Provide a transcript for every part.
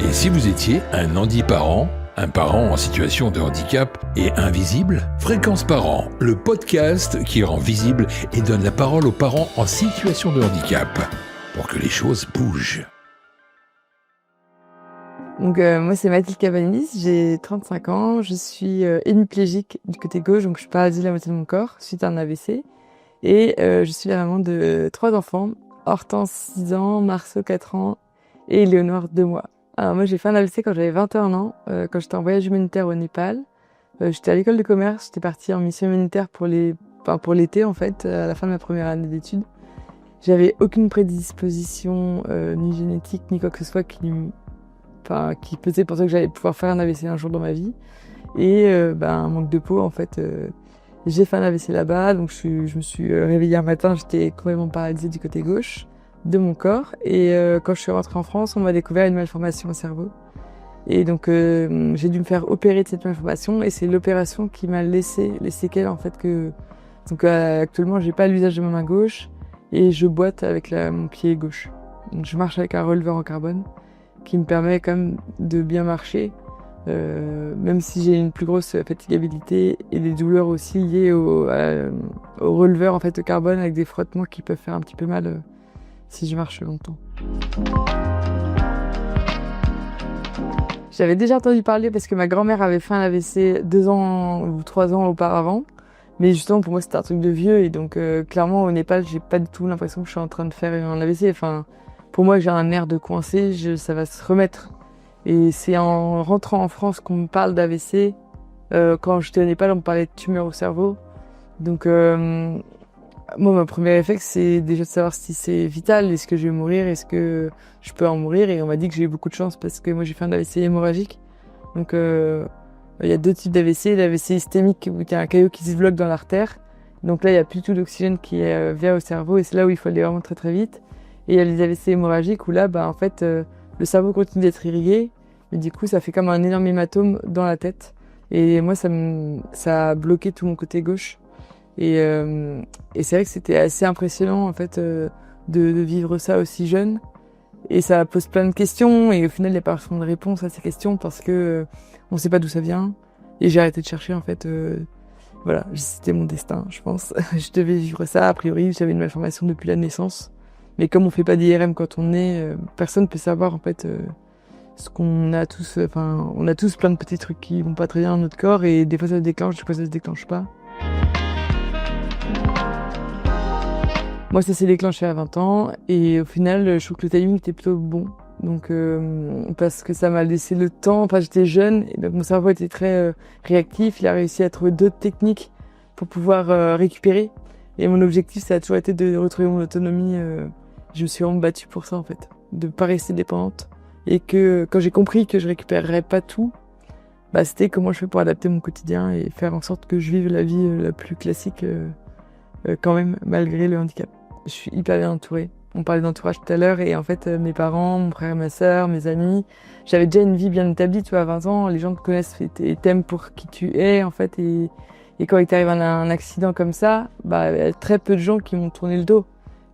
Et si vous étiez un handiparent, un parent en situation de handicap et invisible? Fréquence Parents, le podcast qui rend visible et donne la parole aux parents en situation de handicap pour que les choses bougent. Donc moi c'est Mathilde Cabanis, j'ai 35 ans, je suis hémiplégique du côté gauche, donc je paralyse la moitié de mon corps suite à un AVC. Et je suis la maman de 3 enfants, Hortense 6 ans, Marceau 4 ans et Éléonore 2 mois. Alors moi j'ai fait un AVC quand j'avais 21 ans, quand j'étais en voyage humanitaire au Népal. J'étais à l'école de commerce, j'étais partie en mission humanitaire pour l'été en fait, à la fin de ma première année d'études. J'avais aucune prédisposition, ni génétique, ni quoi que ce soit qui pesait pour ça que j'allais pouvoir faire un AVC un jour dans ma vie. Et un manque de peau en fait. J'ai fait un AVC là-bas, donc je me suis réveillée un matin, j'étais complètement paralysée du côté gauche de mon corps. Et quand je suis rentrée en France, on m'a découvert une malformation au cerveau. Et donc j'ai dû me faire opérer de cette malformation, et c'est l'opération qui m'a laissé les séquelles en fait que. Donc actuellement j'ai pas l'usage de ma main gauche et je boite avec mon pied gauche. Donc je marche avec un releveur en carbone qui me permet quand même de bien marcher. Même si j'ai une plus grosse fatigabilité et des douleurs aussi liées au releveur en fait, au carbone, avec des frottements qui peuvent faire un petit peu mal si je marche longtemps. J'avais déjà entendu parler parce que ma grand-mère avait fait un AVC 2 ans ou 3 ans auparavant, mais justement pour moi c'était un truc de vieux, et donc clairement au Népal j'ai pas du tout l'impression que je suis en train de faire un AVC. Enfin, pour moi j'ai un air de coincé, ça va se remettre. Et c'est en rentrant en France qu'on me parle d'AVC. Quand j'étais au Népal, on me parlait de tumeur au cerveau. Donc, moi, mon premier réflexe, c'est déjà de savoir si c'est vital. Est-ce que je vais mourir? Est-ce que je peux en mourir? Et on m'a dit que j'ai eu beaucoup de chance parce que moi, j'ai fait un AVC hémorragique. Donc, il y a 2 types d'AVC. L'AVC systémique, où il y a un caillot qui se bloque dans l'artère. Donc là, il n'y a plus tout d'oxygène qui vient au cerveau, et c'est là où il faut aller vraiment très très vite. Et il y a les AVC hémorragiques où là, en fait, le cerveau continue d'être irrigué, mais du coup, ça fait comme un énorme hématome dans la tête. Et moi, ça a bloqué tout mon côté gauche. Et c'est vrai que c'était assez impressionnant, en fait, de vivre ça aussi jeune. Et ça pose plein de questions, et au final, il n'y a pas forcément de réponse à ces questions parce que on sait pas d'où ça vient. Et j'ai arrêté de chercher, en fait. Voilà, c'était mon destin, je pense. Je devais vivre ça, a priori. J'avais une malformation depuis la naissance. Mais comme on fait pas d'IRM quand on est, personne peut savoir en fait ce qu'on a tous. Enfin, on a tous plein de petits trucs qui vont pas très bien dans notre corps, et des fois ça se déclenche, des fois ça se déclenche pas. Moi, ça s'est déclenché à 20 ans, et au final, je trouve que le timing était plutôt bon. Donc, parce que ça m'a laissé le temps. Enfin, j'étais jeune, et donc mon cerveau était très réactif. Il a réussi à trouver d'autres techniques pour pouvoir récupérer. Et mon objectif, ça a toujours été de retrouver mon autonomie. Je me suis vraiment battue pour ça, en fait, de pas rester dépendante. Et que quand j'ai compris que je récupérerais pas tout, c'était comment je fais pour adapter mon quotidien et faire en sorte que je vive la vie la plus classique quand même, malgré le handicap. Je suis hyper bien entourée. On parlait d'entourage tout à l'heure, et en fait, mes parents, mon frère et ma sœur, mes amis, j'avais déjà une vie bien établie, tu vois, à 20 ans, les gens te connaissent et t'aiment pour qui tu es, en fait, et quand il t'arrive un accident comme ça, il y a très peu de gens qui m'ont tourné le dos.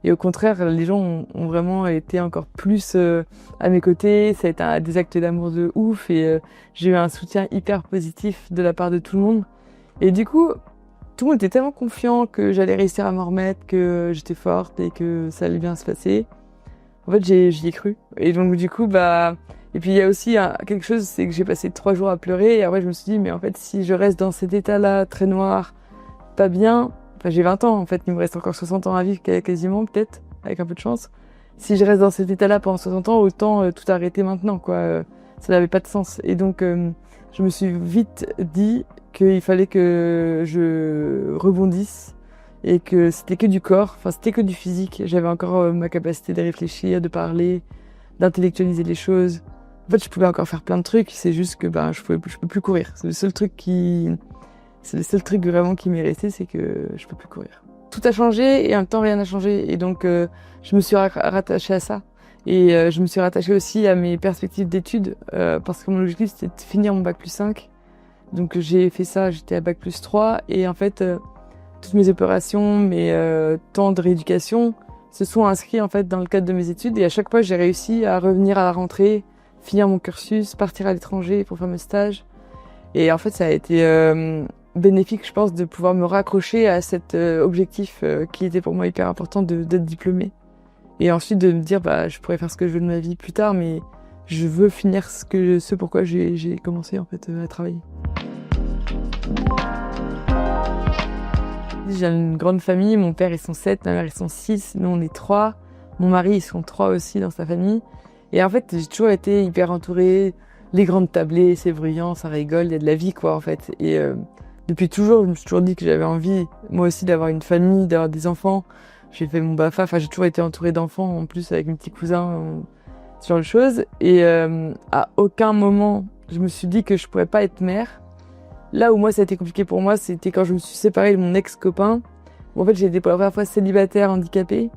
Et au contraire, les gens ont vraiment été encore plus à mes côtés. Ça a été des actes d'amour de ouf, et j'ai eu un soutien hyper positif de la part de tout le monde. Et du coup, tout le monde était tellement confiant que j'allais réussir à m'en remettre, que j'étais forte et que ça allait bien se passer. En fait, j'y ai cru. Et donc du coup, et puis il y a aussi quelque chose, c'est que j'ai passé 3 jours à pleurer, et après je me suis dit, mais en fait, si je reste dans cet état-là, très noir, pas bien, j'ai 20 ans, en fait, il me reste encore 60 ans à vivre quasiment, peut-être, avec un peu de chance. Si je reste dans cet état-là pendant 60 ans, autant tout arrêter maintenant, quoi. Ça n'avait pas de sens. Et donc, je me suis vite dit qu'il fallait que je rebondisse, et que c'était que du corps, c'était que du physique. J'avais encore ma capacité de réfléchir, de parler, d'intellectualiser les choses. En fait, je pouvais encore faire plein de trucs, c'est juste que je peux plus courir. C'est le seul truc vraiment qui m'est resté, c'est que je peux plus courir. Tout a changé, et en même temps rien n'a changé, et donc je me suis rattachée à ça. Et je me suis rattachée aussi à mes perspectives d'études, parce que mon objectif c'était de finir mon bac+5. Donc j'ai fait ça, j'étais à bac+3, et en fait toutes mes opérations, mes temps de rééducation se sont inscrits en fait dans le cadre de mes études, et à chaque fois j'ai réussi à revenir à la rentrée finir mon cursus, partir à l'étranger pour faire mes stages. Et en fait, ça a été bénéfique, je pense, de pouvoir me raccrocher à cet objectif qui était pour moi hyper important d'être diplômée. Et ensuite de me dire, je pourrais faire ce que je veux de ma vie plus tard, mais je veux finir ce pourquoi j'ai commencé en fait à travailler. J'ai une grande famille, mon père ils sont 7, ma mère ils sont 6, nous on est 3, mon mari ils sont 3 aussi dans sa famille. Et en fait j'ai toujours été hyper entourée, les grandes tablées, c'est bruyant, ça rigole, il y a de la vie quoi en fait. Et depuis toujours, je me suis toujours dit que j'avais envie moi aussi d'avoir une famille, d'avoir des enfants. J'ai fait mon BAFA, j'ai toujours été entourée d'enfants en plus avec mes petits cousins, ce genre de choses. Et à aucun moment je me suis dit que je pourrais pas être mère. Là où moi ça a été compliqué pour moi, c'était quand je me suis séparée de mon ex-copain. Où en fait j'ai été pour la première fois célibataire, handicapée.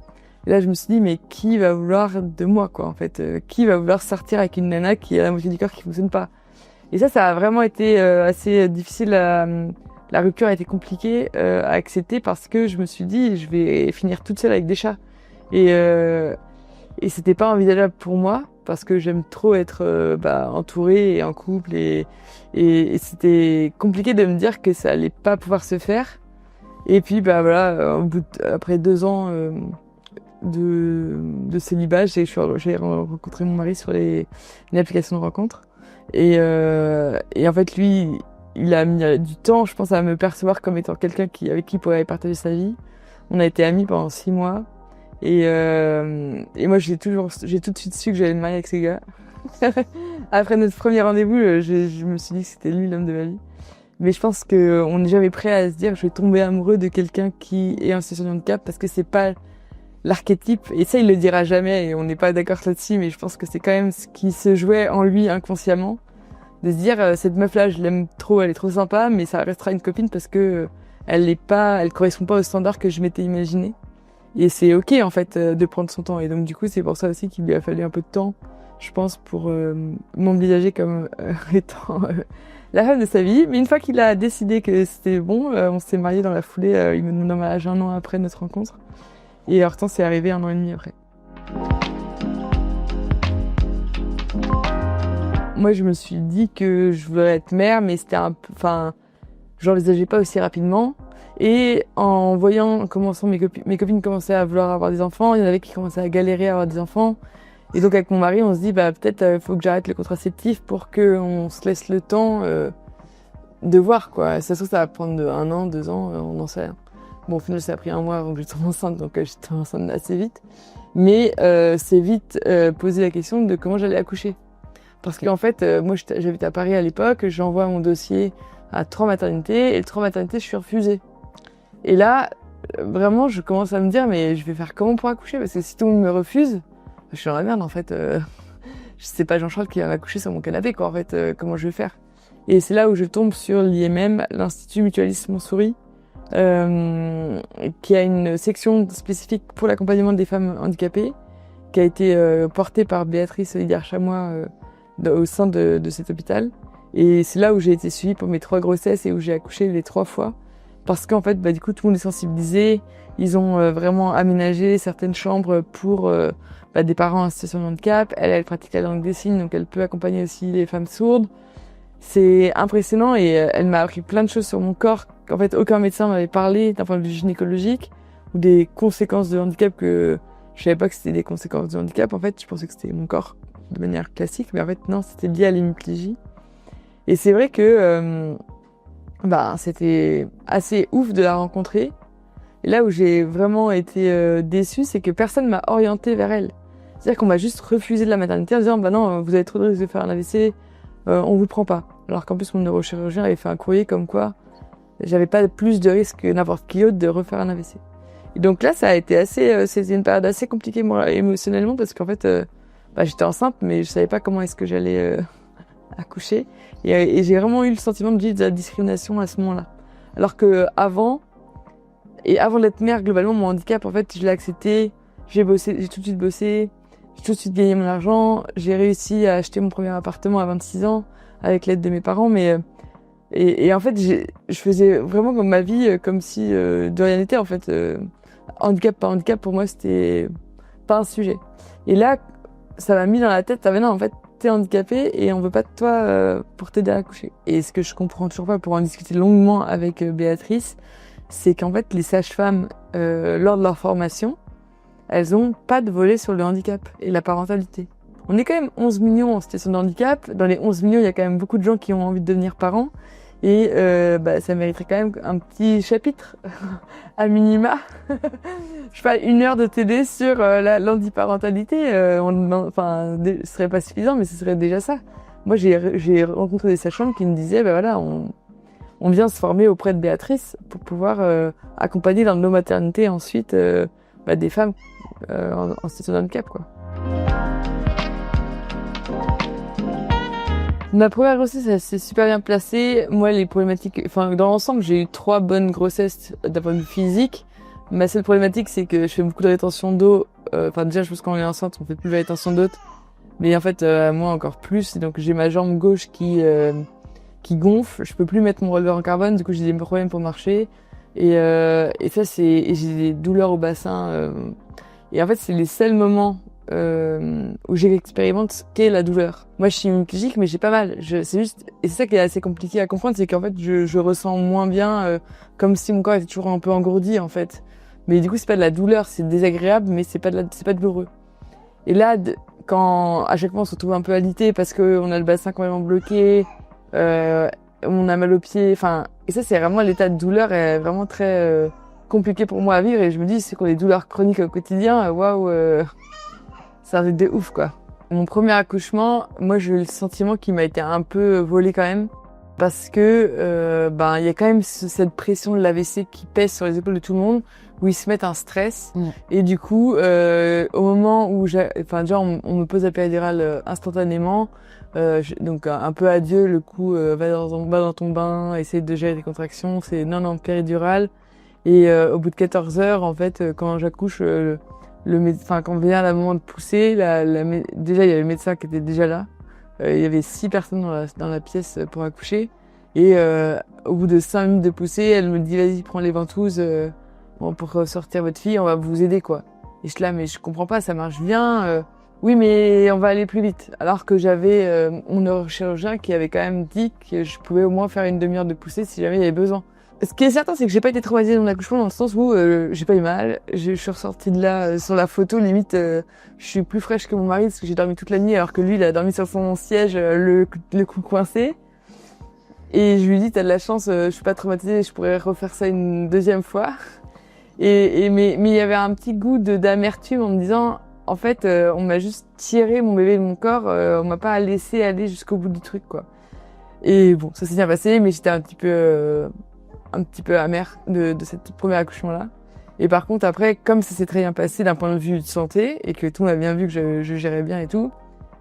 Et là je me suis dit mais qui va vouloir de moi quoi en fait, qui va vouloir sortir avec une nana qui a la moitié du corps qui fonctionne pas. Et ça a vraiment été assez difficile. La rupture a été compliquée à accepter parce que je me suis dit je vais finir toute seule avec des chats. Et c'était pas envisageable pour moi parce que j'aime trop être entourée et en couple et c'était compliqué de me dire que ça allait pas pouvoir se faire. Et puis après 2 ans de célibat, j'ai rencontré mon mari sur une application de rencontre. Et en fait lui il a mis du temps je pense à me percevoir comme étant quelqu'un avec qui il pourrait partager sa vie. On a été amis pendant 6 mois. Et moi, j'ai tout de suite su que j'allais me marier avec ce gars. Après notre premier rendez-vous, je me suis dit que c'était lui l'homme de ma vie. Mais je pense qu'on n'est jamais prêt à se dire je vais tomber amoureux de quelqu'un qui est en situation de handicap parce que c'est pas l'archétype. Et ça, il le dira jamais et on n'est pas d'accord là-dessus. Mais je pense que c'est quand même ce qui se jouait en lui inconsciemment. De se dire cette meuf-là, je l'aime trop, elle est trop sympa, mais ça restera une copine parce que elle correspond pas au standard que je m'étais imaginé. Et c'est ok en fait de prendre son temps. Et donc du coup c'est pour ça aussi qu'il lui a fallu un peu de temps, je pense, pour m'envisager comme étant la femme de sa vie. Mais une fois qu'il a décidé que c'était bon, on s'est mariés dans la foulée. Il me demande un mariage 1 an après notre rencontre. Et Hortense est arrivée 1 an et demi après. Moi je me suis dit que je voulais être mère, mais c'était je l'envisageais pas aussi rapidement. Et en voyant mes copines commençaient à vouloir avoir des enfants, il y en avait qui commençaient à galérer à avoir des enfants. Et donc avec mon mari, on se dit peut-être faut que j'arrête le contraceptif pour qu'on se laisse le temps de voir quoi. Ça se trouve ça va prendre 1 an, 2 ans, on n'en sait rien. Bon au final ça a pris 1 mois avant que je tombe enceinte, donc j'étais enceinte assez vite. Mais c'est vite posé la question de comment j'allais accoucher. Parce qu'en fait, moi j'habite à Paris à l'époque, j'envoie mon dossier à 3 maternités et le 3 maternités je suis refusée. Et là, vraiment, je commence à me dire, mais je vais faire comment pour accoucher? Parce que si tout le monde me refuse, je suis dans la merde, en fait. C'est pas Jean-Charles qui va m'accoucher sur mon canapé, quoi, en fait. Comment je vais faire? Et c'est là où je tombe sur l'IMM, l'Institut Mutualiste Montsouris, qui a une section spécifique pour l'accompagnement des femmes handicapées, qui a été portée par Béatrice Lidiard-Chamois au sein de cet hôpital. Et c'est là où j'ai été suivie pour mes 3 grossesses et où j'ai accouché les 3 fois. Parce qu'en fait, du coup, tout le monde est sensibilisé. Ils ont vraiment aménagé certaines chambres pour des parents en situation de handicap. Elle pratique la langue des signes, donc elle peut accompagner aussi les femmes sourdes. C'est impressionnant et elle m'a appris plein de choses sur mon corps qu'en fait aucun médecin m'avait parlé d'un point de vue gynécologique ou des conséquences de handicap que je savais pas que c'était des conséquences de handicap. En fait, je pensais que c'était mon corps de manière classique, mais en fait non, c'était lié à l'hémiplégie. Et c'est vrai que c'était assez ouf de la rencontrer. Et là où j'ai vraiment été déçue, c'est que personne m'a orientée vers elle. C'est-à-dire qu'on m'a juste refusé de la maternité en disant non, vous avez trop de risques de faire un AVC, on vous prend pas. Alors qu'en plus mon neurochirurgien avait fait un courrier comme quoi j'avais pas plus de risques que n'importe qui autre de refaire un AVC. Et donc là ça a été c'était une période assez compliquée moi émotionnellement parce qu'en fait j'étais enceinte mais je savais pas comment est-ce que j'allais accoucher. Et j'ai vraiment eu le sentiment de la discrimination à ce moment-là. Alors que avant d'être mère, globalement, mon handicap, en fait, je l'ai accepté. J'ai tout de suite bossé. J'ai tout de suite gagné mon argent. J'ai réussi à acheter mon premier appartement à 26 ans avec l'aide de mes parents. Et en fait, je faisais vraiment comme ma vie, comme si de rien n'était, en fait. Handicap, pas handicap, pour moi, c'était pas un sujet. Et là, ça m'a mis dans la tête, non, en fait, t'es handicapé et on veut pas de toi pour t'aider à accoucher. Et ce que je comprends toujours pas, pour en discuter longuement avec Béatrice, c'est qu'en fait, les sages-femmes, lors de leur formation, elles ont pas de volet sur le handicap et la parentalité. On est quand même 11 millions en situation de handicap. Dans les 11 millions, il y a quand même beaucoup de gens qui ont envie de devenir parents. Et ça mériterait quand même un petit chapitre, à minima. Je sais pas, 1 heure de TD sur l'handiparentalité. Ce serait pas suffisant, mais ce serait déjà ça. Moi, j'ai rencontré des sages-femmes qui me disaient, voilà, on vient se former auprès de Béatrice pour pouvoir accompagner dans nos maternités ensuite des femmes en situation de handicap, quoi. Ma première grossesse, elle s'est super bien placée. Moi, les problématiques, dans l'ensemble, j'ai eu 3 bonnes grossesses d'un point de vue physique. Ma seule problématique, c'est que je fais beaucoup de rétention d'eau. Déjà, je pense qu'on est enceinte, on fait plus de rétention d'eau. Mais en fait, moi, encore plus. Donc, j'ai ma jambe gauche qui gonfle. Je peux plus mettre mon releveur en carbone. Du coup, j'ai des problèmes pour marcher. Et j'ai des douleurs au bassin. Et en fait, c'est les seuls moments où j'expérimente ce qu'est la douleur. Moi, je suis hémiplégique, mais j'ai pas mal. Et c'est ça qui est assez compliqué à comprendre, c'est qu'en fait, je ressens moins bien, comme si mon corps était toujours un peu engourdi, en fait. Mais du coup, c'est pas de la douleur, c'est désagréable, mais c'est pas douloureux. Et là, quand à chaque fois on se retrouve un peu alité parce que on a le bassin complètement bloqué, on a mal aux pieds, et ça, c'est vraiment l'état de douleur est vraiment très compliqué pour moi à vivre. Et je me dis, c'est qu'on a des douleurs chroniques au quotidien, waouh. C'est un truc de ouf, quoi. Mon premier accouchement, moi, j'ai eu le sentiment qu'il m'a été un peu volé quand même. Parce que, il y a quand même cette pression de l'AVC qui pèse sur les épaules de tout le monde, où ils se mettent un stress. Et du coup, au moment où on me pose la péridurale instantanément, donc un peu adieu, le coup, va dans ton bain, essaye de gérer tes contractions, c'est non, péridurale. Et au bout de 14 heures, en fait, quand j'accouche, quand vient le moment de pousser, déjà il y avait le médecin qui était déjà là. Il y avait 6 personnes dans la pièce pour accoucher. Et au bout de 5 minutes de pousser, elle me dit, vas-y, prends les ventouses pour sortir votre fille, on va vous aider, quoi. Et je suis là, mais je comprends pas, ça marche bien. Oui, mais on va aller plus vite. Alors que j'avais mon neurochirurgien qui avait quand même dit que je pouvais au moins faire une demi-heure de poussée si jamais il y avait besoin. Ce qui est certain, c'est que j'ai pas été traumatisée dans mon accouchement dans le sens où j'ai pas eu mal. Je suis ressortie de là sur la photo, limite, je suis plus fraîche que mon mari parce que j'ai dormi toute la nuit alors que lui, il a dormi sur son siège, le cou coincé. Et je lui dis, t'as de la chance, je suis pas traumatisée, je pourrais refaire ça une deuxième fois. Mais il y avait un petit goût d'amertume en me disant, en fait, on m'a juste tiré mon bébé de mon corps, on m'a pas laissé aller jusqu'au bout du truc, quoi. Et bon, ça s'est bien passé, mais j'étais un petit peu amère de cette premier accouchement-là. Et par contre, après, comme ça s'est très bien passé d'un point de vue de santé, et que tout m'a bien vu que je gérais bien et tout,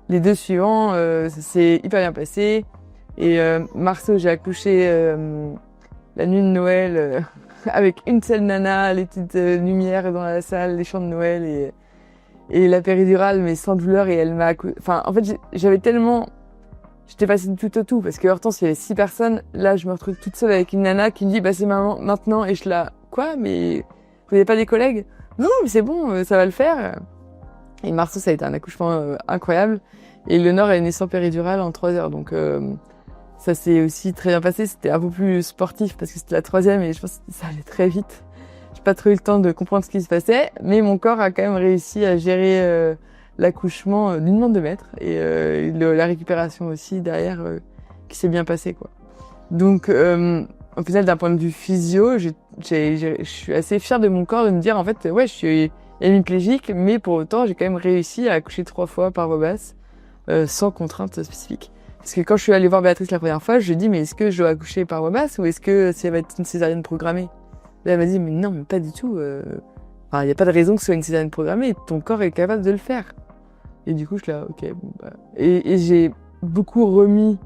les 2 suivants, ça s'est hyper bien passé. Et Marceau, j'ai accouché la nuit de Noël avec une seule nana, les petites lumières dans la salle, les chants de Noël et la péridurale, mais sans douleur. Et elle m'a en fait, j'étais passée du tout au tout, parce que Hortense, il y avait 6 personnes. Là, je me retrouve toute seule avec une nana qui me dit, c'est maman, maintenant. Et je suis là, quoi? Mais vous n'avez pas des collègues? Non, mais c'est bon, ça va le faire. Et Marceau, ça a été un accouchement incroyable. Et Léonore est née sans péridurale en 3 heures. Donc, ça s'est aussi très bien passé. C'était un peu plus sportif parce que c'était la 3e et je pense que ça allait très vite. J'ai pas trop eu le temps de comprendre ce qui se passait, mais mon corps a quand même réussi à gérer l'accouchement d'une main de maître et la récupération aussi derrière qui s'est bien passée, quoi. Donc au final, d'un point de vue physio, je suis assez fière de mon corps de me dire en fait ouais, je suis hémiplégique, mais pour autant j'ai quand même réussi à accoucher 3 fois par voie basse sans contrainte spécifique. Parce que quand je suis allée voir Béatrice la première fois, je lui ai dit mais est-ce que je dois accoucher par voie basse ou est-ce que ça va être une césarienne programmée? Là, elle m'a dit mais non, mais pas du tout. Il y a pas de raison que ce soit une césarienne programmée. Ton corps est capable de le faire. Et du coup, je suis là, ok, bon, bah. Et j'ai beaucoup remis,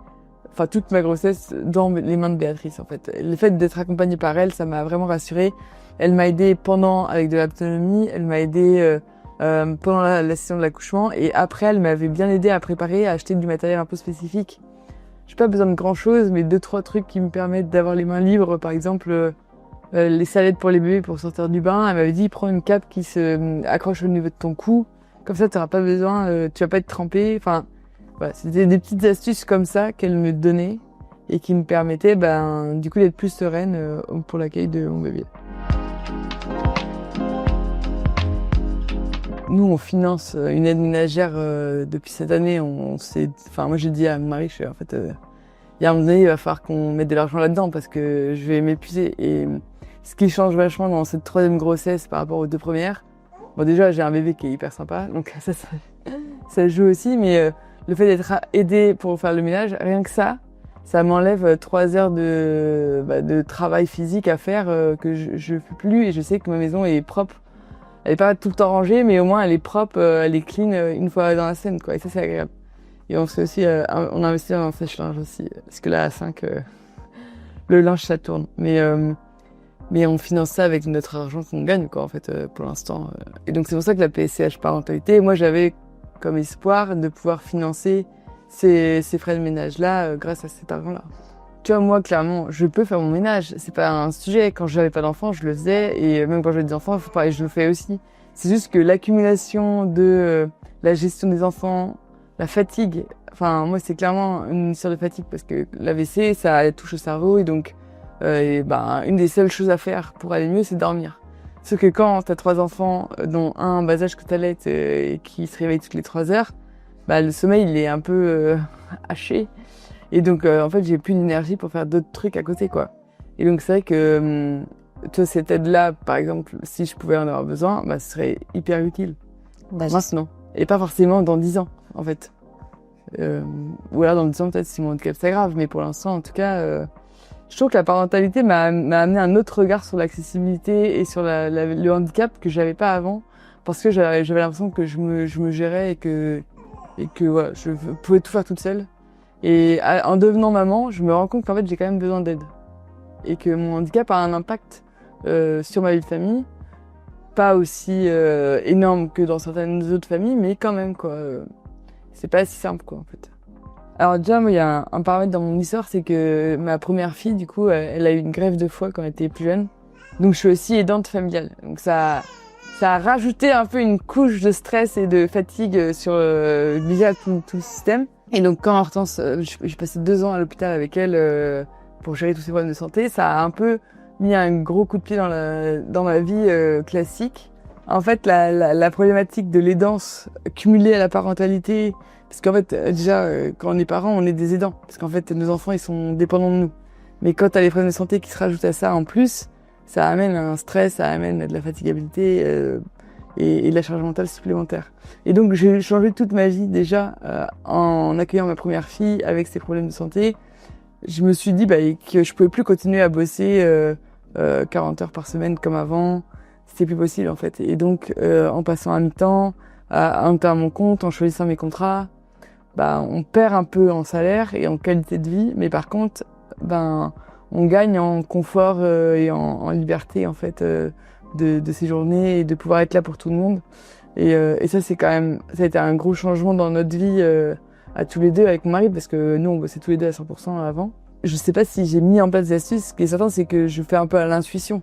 toute ma grossesse dans les mains de Béatrice, en fait. Le fait d'être accompagnée par elle, ça m'a vraiment rassurée. Elle m'a aidée pendant, avec de l'autonomie. Elle m'a aidée pendant la session de l'accouchement. Et après, elle m'avait bien aidée à préparer, à acheter du matériel un peu spécifique. J'ai pas besoin de grand chose, mais 2-3 trucs qui me permettent d'avoir les mains libres. Par exemple, les salades pour les bébés pour sortir du bain. Elle m'avait dit, prends une cape qui se accroche au niveau de ton cou. Comme ça, tu n'auras pas besoin, tu vas pas être trempé. Voilà, c'était des petites astuces comme ça qu'elle me donnait et qui me permettaient du coup d'être plus sereine pour l'accueil de mon bébé. Nous, on finance une aide ménagère depuis cette année. Moi, j'ai dit à mon mari, il y a un moment donné, il va falloir qu'on mette de l'argent là-dedans parce que je vais m'épuiser. Et ce qui change vachement dans cette 3e grossesse par rapport aux 2 premières, bon, déjà, j'ai un bébé qui est hyper sympa, donc ça joue aussi, mais le fait d'être aidée pour faire le ménage, rien que ça m'enlève 3 heures de travail physique à faire que je ne fais plus, et je sais que ma maison est propre. Elle est pas tout le temps rangée, mais au moins elle est propre, elle est clean une fois dans la semaine, quoi. Et ça, c'est agréable. Et on fait aussi, on investit dans un sèche-linge aussi, parce que là, à 5, le linge, ça tourne. Mais on finance ça avec notre argent qu'on gagne, quoi, en fait, pour l'instant. Et donc, c'est pour ça que la PCH parentalité, moi, j'avais comme espoir de pouvoir financer ces frais de ménage-là grâce à cet argent-là. Tu vois, moi, clairement, je peux faire mon ménage. C'est pas un sujet. Quand j'avais pas d'enfants, je le faisais. Et même quand j'avais des enfants, je le fais aussi. C'est juste que l'accumulation de la gestion des enfants, la fatigue. Enfin, moi, c'est clairement une histoire de fatigue parce que l'AVC, ça touche au cerveau. Et donc, une des seules choses à faire pour aller mieux, c'est dormir. Sauf que quand t'as 3 enfants, dont un bas âge que t'allaites et qui se réveille toutes les 3 heures, le sommeil, il est un peu haché. Et donc, en fait, j'ai plus d'énergie pour faire d'autres trucs à côté, quoi. Et donc, c'est vrai que, tu vois, cette aide-là, par exemple, si je pouvais en avoir besoin, ce serait hyper utile. Maintenant. Et pas forcément dans 10 ans, en fait. Ou alors dans 10 ans, peut-être, si mon handicap s'aggrave. Mais pour l'instant, en tout cas, je trouve que la parentalité m'a amené un autre regard sur l'accessibilité et sur le handicap que j'avais pas avant. Parce que j'avais l'impression que je me gérais et que voilà, je pouvais tout faire toute seule. Et en devenant maman, je me rends compte qu'en fait, j'ai quand même besoin d'aide. Et que mon handicap a un impact sur ma vie de famille. Pas aussi énorme que dans certaines autres familles, mais quand même, quoi. C'est pas si simple, quoi, en fait. Alors déjà, moi, il y a un paramètre dans mon histoire, c'est que ma première fille, du coup, elle a eu une greffe de foie quand elle était plus jeune. Donc, je suis aussi aidante familiale. Donc, ça a rajouté un peu une couche de stress et de fatigue sur déjà tout le système. Et donc, quand Hortense, j'ai passé 2 ans à l'hôpital avec elle pour gérer tous ces problèmes de santé, ça a un peu mis un gros coup de pied dans ma vie classique. En fait, la problématique de l'aidance cumulée à la parentalité, parce qu'en fait, déjà, quand on est parent, on est des aidants. Parce qu'en fait, nos enfants, ils sont dépendants de nous. Mais quand t'as les problèmes de santé qui se rajoutent à ça en plus, ça amène un stress, ça amène de la fatigabilité et de la charge mentale supplémentaire. Et donc, j'ai changé toute ma vie déjà en accueillant ma première fille avec ses problèmes de santé. Je me suis dit que je pouvais plus continuer à bosser 40 heures par semaine comme avant. C'était plus possible, en fait. Et donc, en passant à mi-temps, à mon compte, en choisissant mes contrats, on perd un peu en salaire et en qualité de vie. Mais par contre, on gagne en confort et en liberté, en fait, de ces journées et de pouvoir être là pour tout le monde. Et ça, ça a été un gros changement dans notre vie à tous les deux avec mon mari, parce que nous, on bossait tous les deux à 100% avant. Je sais pas si j'ai mis en place des astuces. Ce qui est certain, c'est que je fais un peu à l'intuition.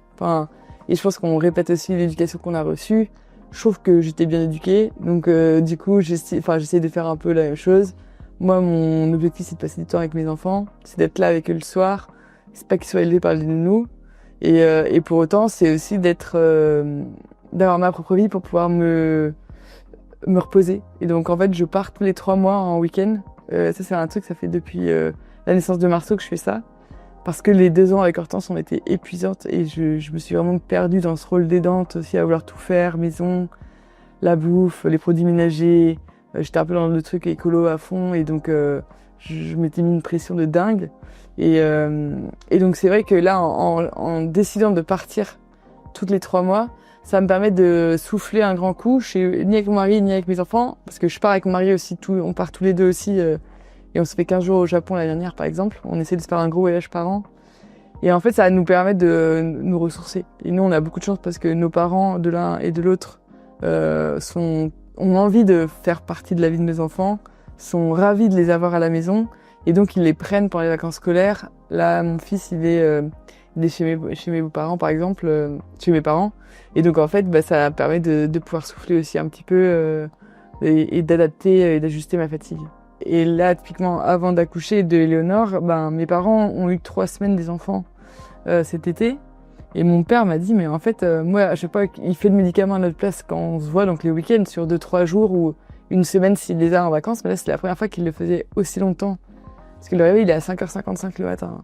Et je pense qu'on répète aussi l'éducation qu'on a reçue. Je trouve que j'étais bien éduquée. Donc, du coup, j'essaie de faire un peu la même chose. Moi, mon objectif, c'est de passer du temps avec mes enfants. C'est d'être là avec eux le soir. C'est pas qu'ils soient élevés par les nounous. Et pour autant, c'est aussi d'avoir ma propre vie pour pouvoir me reposer. Et donc, en fait, je pars tous les 3 mois en week-end. Ça, c'est un truc, ça fait depuis la naissance de Marceau que je fais ça. Parce que les 2 ans avec Hortense ont été épuisantes et je me suis vraiment perdue dans ce rôle d'aidante aussi, à vouloir tout faire, maison, la bouffe, les produits ménagers. J'étais un peu dans le truc écolo à fond et donc je m'étais mis une pression de dingue. Et donc c'est vrai que là, en décidant de partir toutes les 3 mois, ça me permet de souffler un grand coup, ni avec mon mari, ni avec mes enfants, parce que je pars avec mon mari aussi, on part tous les deux aussi, et on se fait 15 jours au Japon l'année dernière, par exemple. On essaie de se faire un gros voyage par an. Et en fait, ça nous permet de nous ressourcer. Et nous, on a beaucoup de chance parce que nos parents, de l'un et de l'autre, ont envie de faire partie de la vie de mes enfants, sont ravis de les avoir à la maison, et donc ils les prennent pendant les vacances scolaires. Là, mon fils, il est chez mes beaux-parents, par exemple, chez mes parents. Et donc, en fait, ça permet de pouvoir souffler aussi un petit peu et d'adapter et d'ajuster ma fatigue. Et là, typiquement, avant d'accoucher de Éléonore, mes parents ont eu 3 semaines des enfants cet été. Et mon père m'a dit, mais en fait, moi, à chaque fois, il fait le médicament à notre place quand on se voit, donc les week-ends, sur 2-3 jours ou une semaine s'il les a en vacances. Mais là, c'est la première fois qu'il le faisait aussi longtemps. Parce que le réveil, il est à 5h55 le matin.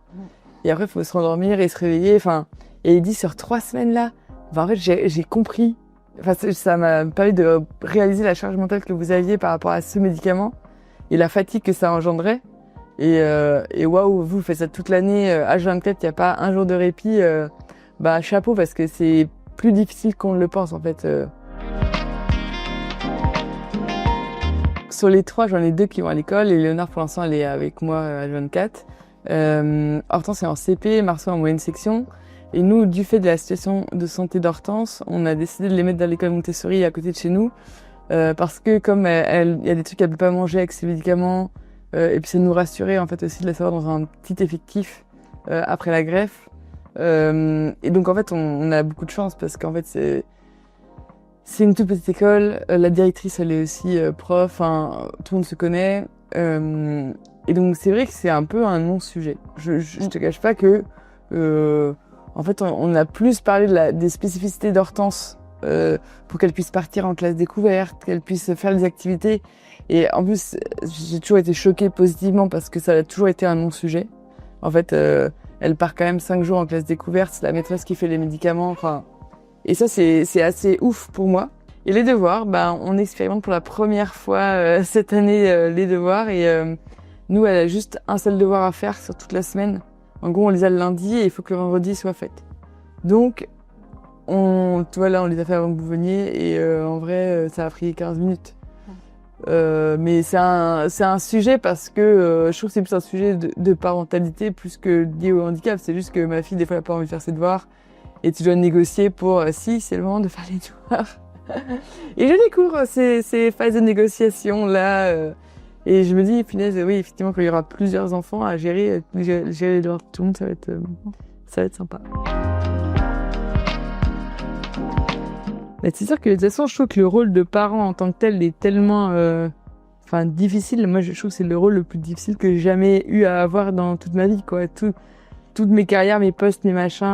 Et après, il faut se rendormir et se réveiller. Et il dit, sur 3 semaines là, en fait, j'ai compris. Ça m'a permis de réaliser la charge mentale que vous aviez par rapport à ce médicament et la fatigue que ça engendrait. Et waouh, vous faites ça toute l'année, H24, il n'y a pas un jour de répit. Chapeau, parce que c'est plus difficile qu'on le pense, en fait. Sur les 3, j'en ai 2 qui vont à l'école. Et Léonard, pour l'instant, elle est avec moi à H24. Hortense est en CP, Marceau en moyenne section. Et nous, du fait de la situation de santé d'Hortense, on a décidé de les mettre dans l'école Montessori à côté de chez nous. Parce que comme il y a des trucs qu'elle ne peut pas manger avec ses médicaments, et puis ça nous rassurait en fait aussi de la savoir dans un petit effectif après la greffe. Et donc en fait on a beaucoup de chance parce qu'en fait c'est une toute petite école, la directrice elle est aussi prof, tout le monde se connaît, et donc c'est vrai que c'est un peu un non-sujet. Je te cache pas que en fait on a plus parlé des spécificités d'Hortense pour qu'elle puisse partir en classe découverte, qu'elle puisse faire des activités, et en plus j'ai toujours été choquée positivement parce que ça a toujours été un non-sujet. En fait elle part quand même 5 jours en classe découverte, c'est la maîtresse qui fait les médicaments, et ça c'est assez ouf pour moi. Et les devoirs, on expérimente pour la première fois cette année les devoirs, et nous elle a juste un seul devoir à faire sur toute la semaine. En gros on les a le lundi et il faut que le vendredi soit fait. Donc on les a fait avant que vous veniez, et en vrai ça a pris 15 minutes. Mais c'est un sujet parce que je trouve que c'est plus un sujet de parentalité plus que lié au handicap. C'est juste que ma fille, des fois, elle n'a pas envie de faire ses devoirs et tu dois négocier pour si c'est le moment de faire les devoirs. Et je découvre ces phases de négociation là, et je me dis, punaise, oui, effectivement, quand il y aura plusieurs enfants à gérer les devoirs de tout le monde, ça va être sympa. C'est sûr que de toute façon, je trouve que le rôle de parent en tant que tel est tellement difficile. Moi, je trouve que c'est le rôle le plus difficile que j'ai jamais eu à avoir dans toute ma vie, quoi. Toutes mes carrières, mes postes, mes machins,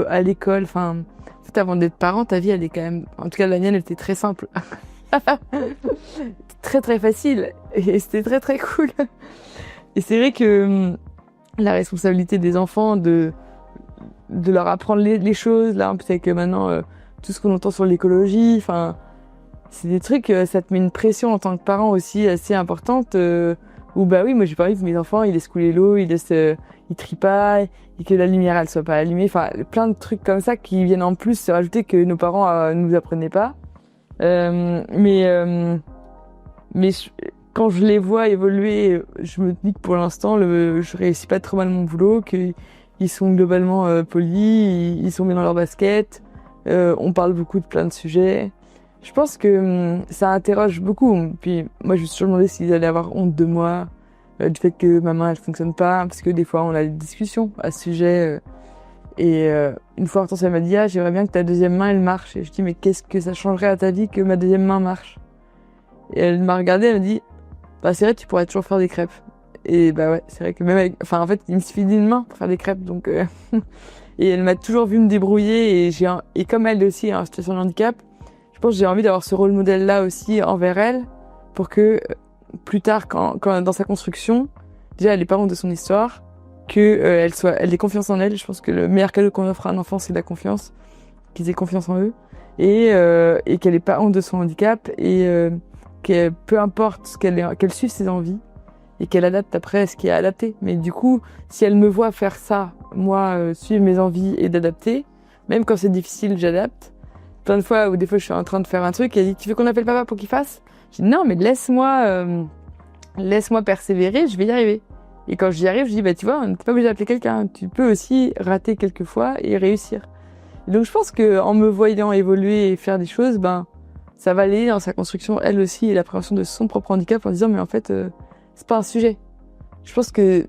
à l'école. En fait, avant d'être parent, ta vie, elle est quand même... En tout cas, la mienne, elle était très simple. Très, très facile. Et c'était très, très cool. Et c'est vrai que la responsabilité des enfants, de leur apprendre les choses, là, peut-être que maintenant... tout ce qu'on entend sur l'écologie, c'est des trucs, ça te met une pression en tant que parent aussi assez importante, où oui, moi j'ai pas envie que mes enfants, ils laissent couler l'eau, ils tripaillent, et que la lumière elle soit pas allumée, plein de trucs comme ça qui viennent en plus se rajouter que nos parents nous apprenaient pas. Quand je les vois évoluer, je me dis que pour l'instant, je réussis pas trop mal mon boulot, qu'ils sont globalement polis, ils sont bien dans leur basket. On parle beaucoup de plein de sujets. Je pense que ça interroge beaucoup. Puis moi, je me suis toujours demandé s'ils allaient avoir honte de moi, du fait que ma main, elle fonctionne pas, parce que des fois, on a des discussions à ce sujet. Et une fois, Hortense, elle m'a dit « Ah, j'aimerais bien que ta deuxième main, elle marche. » Et je dis « Mais qu'est-ce que ça changerait à ta vie que ma deuxième main marche ?» Et elle m'a regardée, elle m'a dit « C'est vrai, tu pourrais toujours faire des crêpes. » Et ouais, c'est vrai que même avec... en fait, il me suffit d'une main pour faire des crêpes, donc... Et elle m'a toujours vu me débrouiller, et comme elle aussi est en situation de handicap, je pense que j'ai envie d'avoir ce rôle modèle-là aussi envers elle, pour que plus tard, quand dans sa construction, déjà elle est pas honte de son histoire, elle ait confiance en elle. Je pense que le meilleur cadeau qu'on offre à un enfant, c'est la confiance, qu'ils aient confiance en eux, et qu'elle ait pas honte de son handicap, et que peu importe qu'elle suive ses envies, et qu'elle adapte après ce qui est adapté. Mais du coup, si elle me voit faire ça, moi, suivre mes envies et d'adapter, même quand c'est difficile, j'adapte. Plein de fois, ou des fois, je suis en train de faire un truc, et elle dit « Tu veux qu'on appelle papa pour qu'il fasse ?» Je dis « Non, mais laisse-moi persévérer, je vais y arriver. » Et quand j'y arrive, je dis « Tu vois, on n'est pas obligé d'appeler quelqu'un. Tu peux aussi rater quelques fois et réussir. » Et donc, je pense qu'en me voyant évoluer et faire des choses, ça va aller dans sa construction, elle aussi, et l'appréhension de son propre handicap, en disant « Mais en fait... c'est pas un sujet. » Je pense que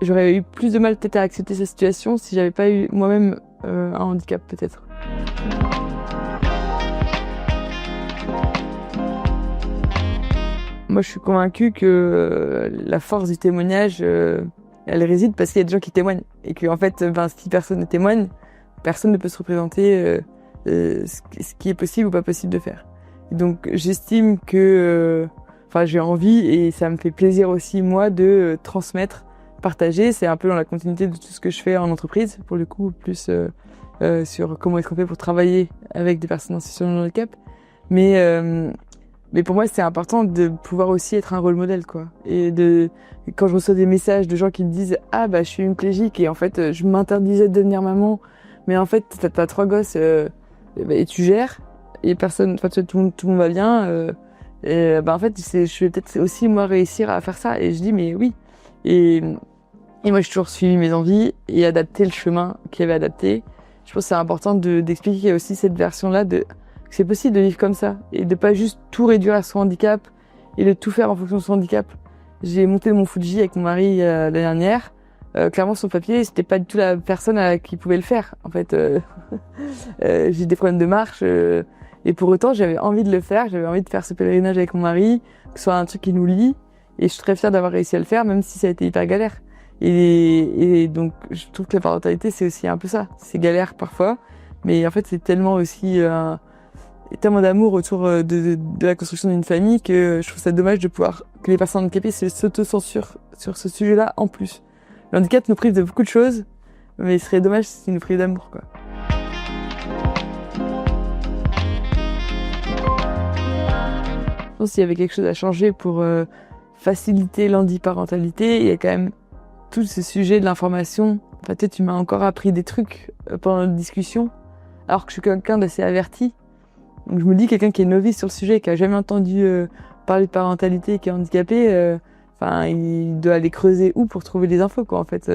j'aurais eu plus de mal peut-être à accepter cette situation si j'avais pas eu moi-même un handicap peut-être. moi je suis convaincue que la force du témoignage, elle réside parce qu'il y a des gens qui témoignent. Et que en fait, si personne ne témoigne, personne ne peut se représenter ce qui est possible ou pas possible de faire. Et donc j'estime que j'ai envie et ça me fait plaisir aussi moi de transmettre, partager. C'est un peu dans la continuité de tout ce que je fais en entreprise, pour le coup, plus sur comment est-ce qu'on fait pour travailler avec des personnes en situation de handicap. Mais pour moi, c'est important de pouvoir aussi être un rôle modèle, quoi. Et quand je reçois des messages de gens qui me disent « Ah, je suis hémiplégique et en fait, je m'interdisais de devenir maman, mais en fait, t'as 3 gosses et tu gères et personne, tout le monde va bien. En fait, je vais peut-être aussi, moi, réussir à faire ça. » Et je dis « Mais oui. » Et moi, j'ai toujours suivi mes envies et adapté le chemin qu'il y avait adapté. Je pense que c'est important d'expliquer qu'il y a aussi cette version-là que c'est possible de vivre comme ça et de pas juste tout réduire à son handicap et de tout faire en fonction de son handicap. J'ai monté mon Fuji avec mon mari l'année dernière. Clairement, sur le papier, c'était pas du tout la personne qui pouvait le faire. En fait, j'ai des problèmes de marche et pour autant, j'avais envie de le faire. J'avais envie de faire ce pèlerinage avec mon mari, que ce soit un truc qui nous lie. Et je suis très fière d'avoir réussi à le faire, même si ça a été hyper galère. Et donc, je trouve que la parentalité, c'est aussi un peu ça. C'est galère parfois, mais en fait, c'est tellement aussi tellement d'amour autour de la construction d'une famille que je trouve ça dommage que les personnes handicapées s'auto-censurent sur ce sujet-là en plus. Le handicap nous prive de beaucoup de choses, mais ce serait dommage s'il nous prive d'amour, quoi. Je pense qu'il y avait quelque chose à changer pour faciliter l'handiparentalité. Il y a quand même tout ce sujet de l'information. Peut-être tu m'as encore appris des trucs pendant notre discussion, alors que je suis quelqu'un d'assez averti. Donc je me dis, quelqu'un qui est novice sur le sujet, qui a jamais entendu parler de parentalité, qui est handicapé, il doit aller creuser où pour trouver des infos, quoi, en fait.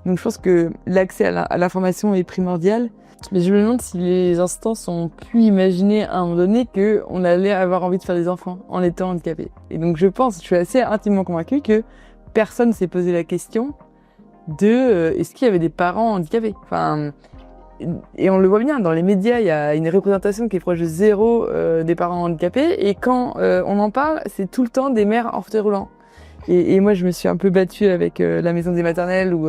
Donc je pense que l'accès à l'information est primordial. Mais je me demande si les instances ont pu imaginer à un moment donné qu'on allait avoir envie de faire des enfants en étant handicapé. Et donc je suis assez intimement convaincue que personne s'est posé la question de est-ce qu'il y avait des parents handicapés. Et on le voit bien, dans les médias, il y a une représentation qui est proche de zéro des parents handicapés. Et quand on en parle, c'est tout le temps des mères en fauteuil roulant. Et moi, je me suis un peu battue avec la maison des maternelles ou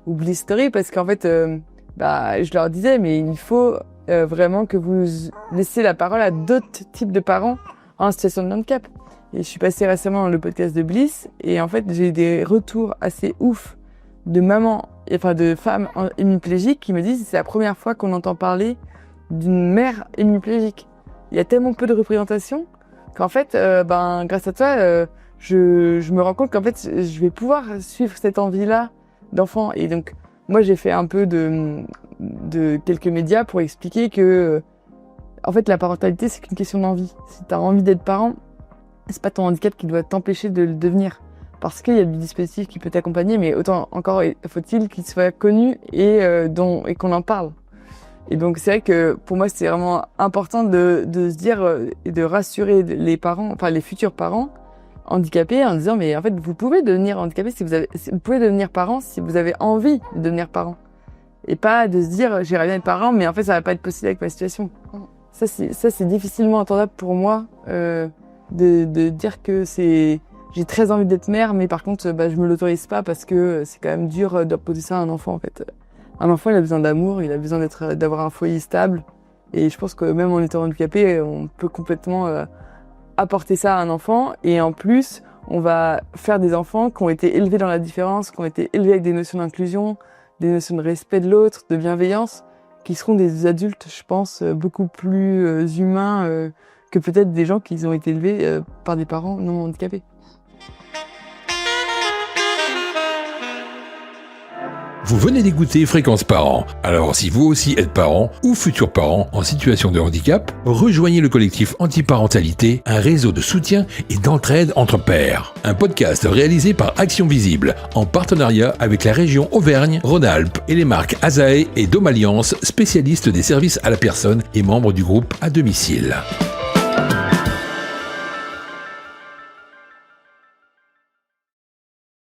Bliss Story parce qu'en fait, je leur disais, mais il faut vraiment que vous laissiez la parole à d'autres types de parents en situation de handicap. Et je suis passée récemment dans le podcast de Bliss et en fait, j'ai eu des retours assez ouf de mamans, de femmes hémiplégiques qui me disent que c'est la première fois qu'on entend parler d'une mère hémiplégique. Il y a tellement peu de représentation qu'en fait, grâce à toi, je me rends compte qu'en fait, je vais pouvoir suivre cette envie-là d'enfant. Et donc, moi, j'ai fait un peu de quelques médias pour expliquer que, en fait, la parentalité, c'est qu'une question d'envie. Si t'as envie d'être parent, c'est pas ton handicap qui doit t'empêcher de le devenir. Parce qu'il y a des dispositifs qui peuvent t'accompagner, mais autant encore faut-il qu'ils soient connus et qu'on en parle. Et donc c'est vrai que pour moi c'est vraiment important de se dire et de rassurer les parents, les futurs parents handicapés en disant mais en fait vous pouvez devenir handicapé vous pouvez devenir parent si vous avez envie de devenir parent. Et pas de se dire j'aimerais bien être parent mais en fait ça va pas être possible avec ma situation. Ça c'est difficilement entendable pour moi de dire que j'ai très envie d'être mère, mais par contre, je me l'autorise pas parce que c'est quand même dur d'imposer ça à un enfant, en fait. Un enfant, il a besoin d'amour, il a besoin d'avoir un foyer stable. Et je pense que même en étant handicapé, on peut complètement apporter ça à un enfant. Et en plus, on va faire des enfants qui ont été élevés dans la différence, qui ont été élevés avec des notions d'inclusion, des notions de respect de l'autre, de bienveillance, qui seront des adultes, je pense, beaucoup plus humains que peut-être des gens qui ont été élevés par des parents non handicapés. Vous venez d'écouter Fréquence Parents. Alors si vous aussi êtes parent ou futur parent en situation de handicap, rejoignez le collectif Antiparentalité, un réseau de soutien et d'entraide entre pairs. Un podcast réalisé par Action Visible en partenariat avec la région Auvergne-Rhône-Alpes et les marques Azae et Dom Alliance, spécialistes des services à la personne et membres du groupe à domicile.